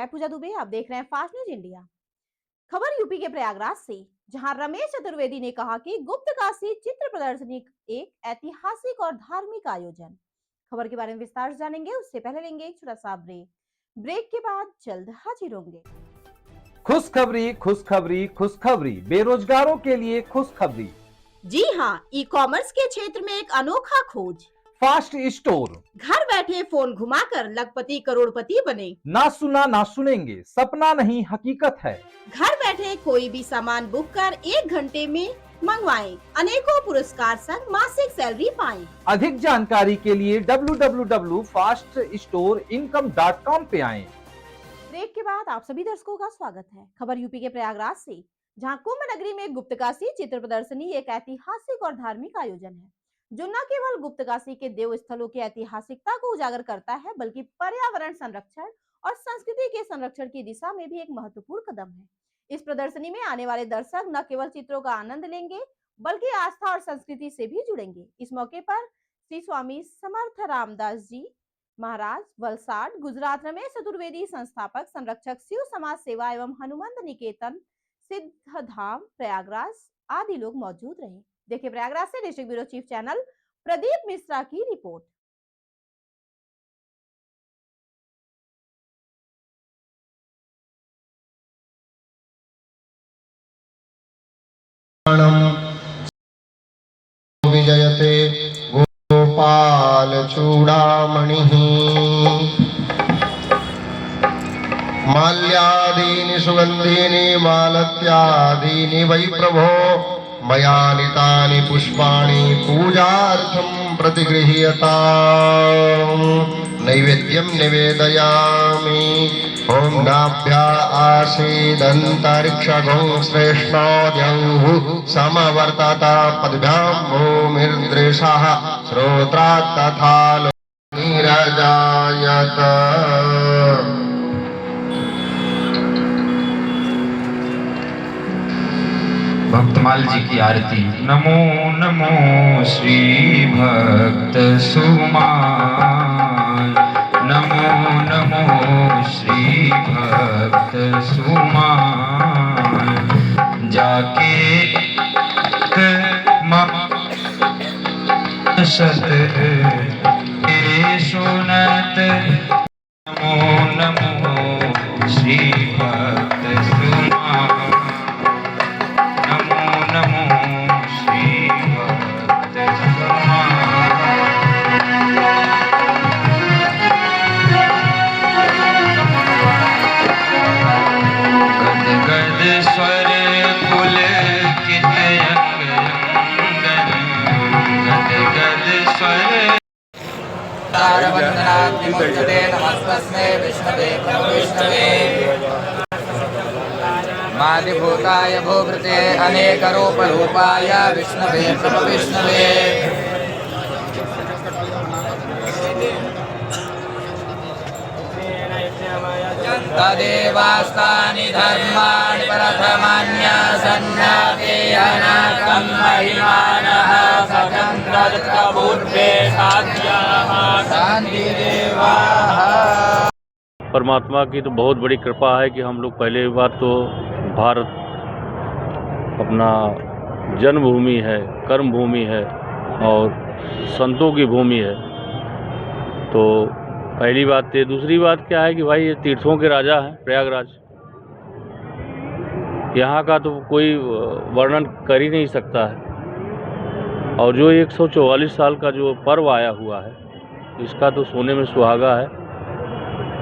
मैं पूजा दुबे, आप देख रहे हैं फास्ट न्यूज इंडिया। खबर यूपी के प्रयागराज से, जहां रमेश चतुर्वेदी ने कहा कि गुप्त काशी चित्र प्रदर्शनी एक ऐतिहासिक और धार्मिक आयोजन। खबर के बारे में विस्तार से जानेंगे, उससे पहले लेंगे एक छोटा सा ब्रेक के बाद जल्द हाजिर होंगे। खुशखबरी खुशखबरी खुशखबरी, बेरोजगारों के लिए खुशखबरी। जी हाँ, ई कॉमर्स के क्षेत्र में एक अनोखा खोज, फास्ट स्टोर। घर बैठे फोन घुमाकर लखपति करोड़पति बने। ना सुना ना सुनेंगे, सपना नहीं हकीकत है। घर बैठे कोई भी सामान बुक कर 1 घंटे में मंगवाएं, अनेकों पुरस्कार संग मासिक सैलरी पाएं। अधिक जानकारी के लिए www.faststoreincome.com पे आएं। ब्रेक के बाद आप सभी दर्शकों का स्वागत है। खबर यूपी के प्रयागराज से, जहां कुंभ नगरी में गुप्तकाशी चित्र प्रदर्शनी एक ऐतिहासिक और धार्मिक आयोजन है, जो न केवल गुप्तकाशी के देव स्थलों की ऐतिहासिकता को उजागर करता है, बल्कि पर्यावरण संरक्षण और संस्कृति के संरक्षण की दिशा में भी एक महत्वपूर्ण कदम है। इस प्रदर्शनी में आने वाले दर्शक न केवल चित्रों का आनंद लेंगे, बल्कि आस्था और संस्कृति से भी जुड़ेंगे। इस मौके पर श्री स्वामी समर्थ रामदास जी महाराज वलसाड गुजरात, रमेश चतुर्वेदी संस्थापक संरक्षक शिव समाज सेवा एवं हनुमंत निकेतन सिद्धधाम प्रयागराज आदि लोग मौजूद रहे। देखिए प्रयागराज से district bureau chief channel Pradeep Mishra की रिपोर्ट। विजयते गोपाल चूड़ामणि माल्यादीनि सुगंधीनि मालत्यादीनि वै प्रभो मया नीतानि पुष्पाणि पूजार्थं प्रतिगृह्यताम् नैवेद्यं निवेदयामि। ओम नाभ्या आसीदन्तरिक्षगो श्रेष्ठोद्यौः समवर्तत पद्भ्यां भूमिर्दृशः श्रोत्रात् तथा नीरजायत। भक्तमाल जी की आरती। नमो नमो श्री भक्त सुमाल, नमो नमो श्री भक्त सुमाल, जाके सत सुनत। नमो नमो श्री भक्त सुमाल, मादिभूताय भूभृते अनेक रूप रूपाय विष्णवे प्रभ विष्णवे। तदेवास्तानि धर्माणि प्रथमान्यासन्नाते अनाकं महिमानः सचन्द्रपूर्वे साध्याः शान्तिदेवाः। परमात्मा की तो बहुत बड़ी कृपा है कि हम लोग पहले बात तो भारत अपना जन्मभूमि है, कर्म भूमि है और संतों की भूमि है। तो पहली बात है। दूसरी बात क्या है कि भाई ये तीर्थों के राजा हैं प्रयागराज। यहाँ का तो कोई वर्णन कर ही नहीं सकता है। और जो 144 साल का जो पर्व आया हुआ है, इसका तो सोने में सुहागा है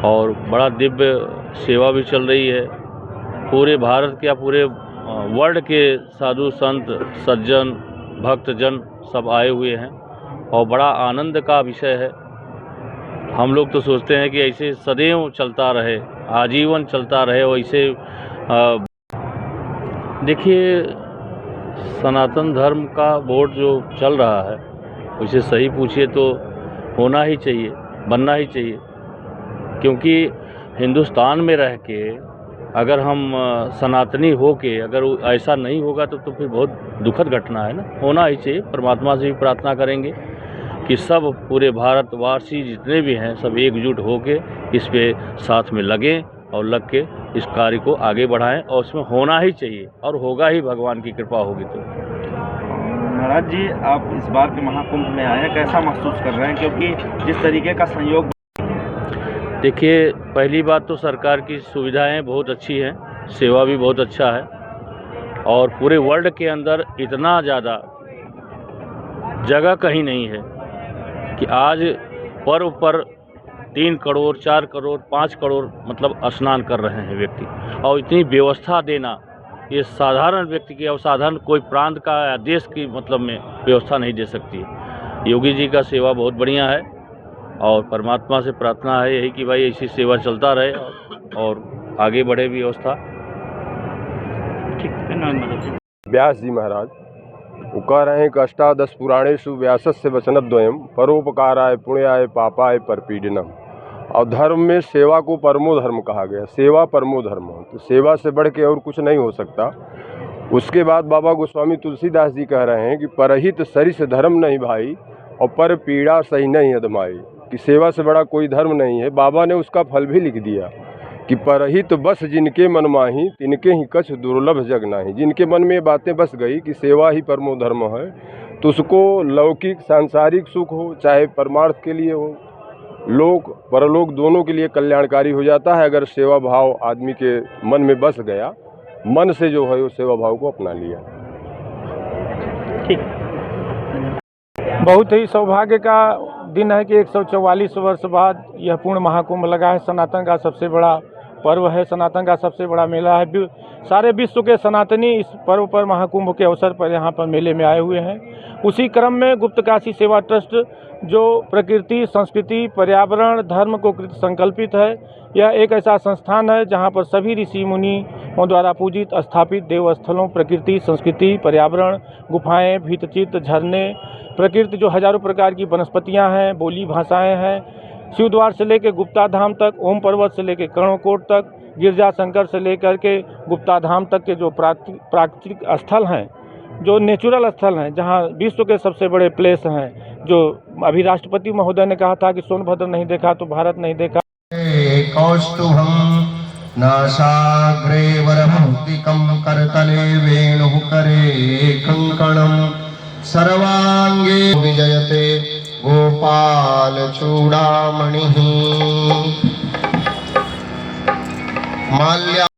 और बड़ा दिव्य सेवा भी चल रही है। पूरे भारत के या पूरे वर्ल्ड के साधु संत सज्जन भक्तजन सब आए हुए हैं और बड़ा आनंद का विषय है। हम लोग तो सोचते हैं कि ऐसे सदैव चलता रहे, आजीवन चलता रहे। और ऐसे देखिए सनातन धर्म का बोर्ड जो चल रहा है, उसे सही पूछिए तो होना ही चाहिए, बनना ही चाहिए। क्योंकि हिंदुस्तान में रह के अगर हम सनातनी हो के अगर ऐसा नहीं होगा तो फिर बहुत दुखद घटना है ना। होना ही चाहिए। परमात्मा से भी प्रार्थना करेंगे कि सब पूरे भारतवासी जितने भी हैं सब एकजुट होके इस पे साथ में लगें और लग के इस कार्य को आगे बढ़ाएं और इसमें होना ही चाहिए और होगा ही, भगवान की कृपा होगी तो। महाराज जी, आप इस बार के महाकुंभ में आए, कैसा महसूस कर रहे हैं, क्योंकि जिस तरीके का संयोग। देखिए, पहली बात तो सरकार की सुविधाएं बहुत अच्छी हैं, सेवा भी बहुत अच्छा है और पूरे वर्ल्ड के अंदर इतना ज़्यादा जगह कहीं नहीं है कि आज पर्व पर 3 करोड़ 4 करोड़ 5 करोड़ मतलब स्नान कर रहे हैं व्यक्ति, और इतनी व्यवस्था देना ये साधारण व्यक्ति की और साधारण कोई प्रांत का या देश की मतलब में व्यवस्था नहीं दे सकती है। योगी जी का सेवा बहुत बढ़िया है और परमात्मा से प्रार्थना है यही कि भाई ऐसी सेवा चलता रहे और आगे बढ़े व्यवस्था। व्यास जी महाराज वो कह रहे हैं कि अष्टादश पुराणेषु व्यासस्य वचनद्वयम् परोपकाराय पुण्याय पापाय परपीडनम। और धर्म में सेवा को परमो धर्म कहा गया, सेवा परमो धर्म। तो सेवा से बढ़ के और कुछ नहीं हो सकता। उसके बाद बाबा गोस्वामी तुलसीदास जी कह रहे हैं कि परहित सरिस धर्म नहीं भाई और पर पीड़ा सही नहीं अदमाई, कि सेवा से बड़ा कोई धर्म नहीं है। बाबा ने उसका फल भी लिख दिया कि परहित बस जिनके मन माही तिनके ही कछ दुर्लभ जग नाही। जिनके मन में ये बातें बस गई कि सेवा ही परमो धर्म है, तो उसको लौकिक सांसारिक सुख हो चाहे परमार्थ के लिए हो, लोक परलोक दोनों के लिए कल्याणकारी हो जाता है अगर सेवा भाव आदमी के मन में बस गया। मन से जो है वो सेवा भाव को अपना लिया। बहुत ही सौभाग्य का दिन है कि 144 वर्ष बाद यह पूर्ण महाकुंभ लगा है। सनातन का सबसे बड़ा पर्व है, सनातन का सबसे बड़ा मेला है। सारे विश्व के सनातनी इस पर्व पर महाकुंभ के अवसर पर यहाँ पर मेले में आए हुए हैं। उसी क्रम में गुप्तकाशी सेवा ट्रस्ट जो प्रकृति, संस्कृति, पर्यावरण, धर्म को कृत संकल्पित है, यह एक ऐसा संस्थान है जहाँ पर सभी ऋषि मुनियों द्वारा पूजित स्थापित देवस्थलों, प्रकृति, संस्कृति, पर्यावरण, गुफाएं, भित्तचित्र, झरने, प्रकृति जो हजारों प्रकार की वनस्पतियाँ हैं, बोली भाषाएँ हैं, शिवद्वार से लेकर गुप्ता धाम तक, ओम पर्वत से लेकर कर्णकोट तक, गिरजा शंकर से लेकर के गुप्ता धाम तक के जो प्राकृतिक स्थल हैं, जो नेचुरल स्थल हैं, जहां विश्व के सबसे बड़े प्लेस हैं, जो अभी राष्ट्रपति महोदय ने कहा था कि सोनभद्र नहीं देखा तो भारत नहीं देखा। कौस्तुभं नासाग्रे वरभौतिकं करतले वेणुः करे कंकणं सर्वांगे विजयते गोपाल चूड़ामणिः माल्या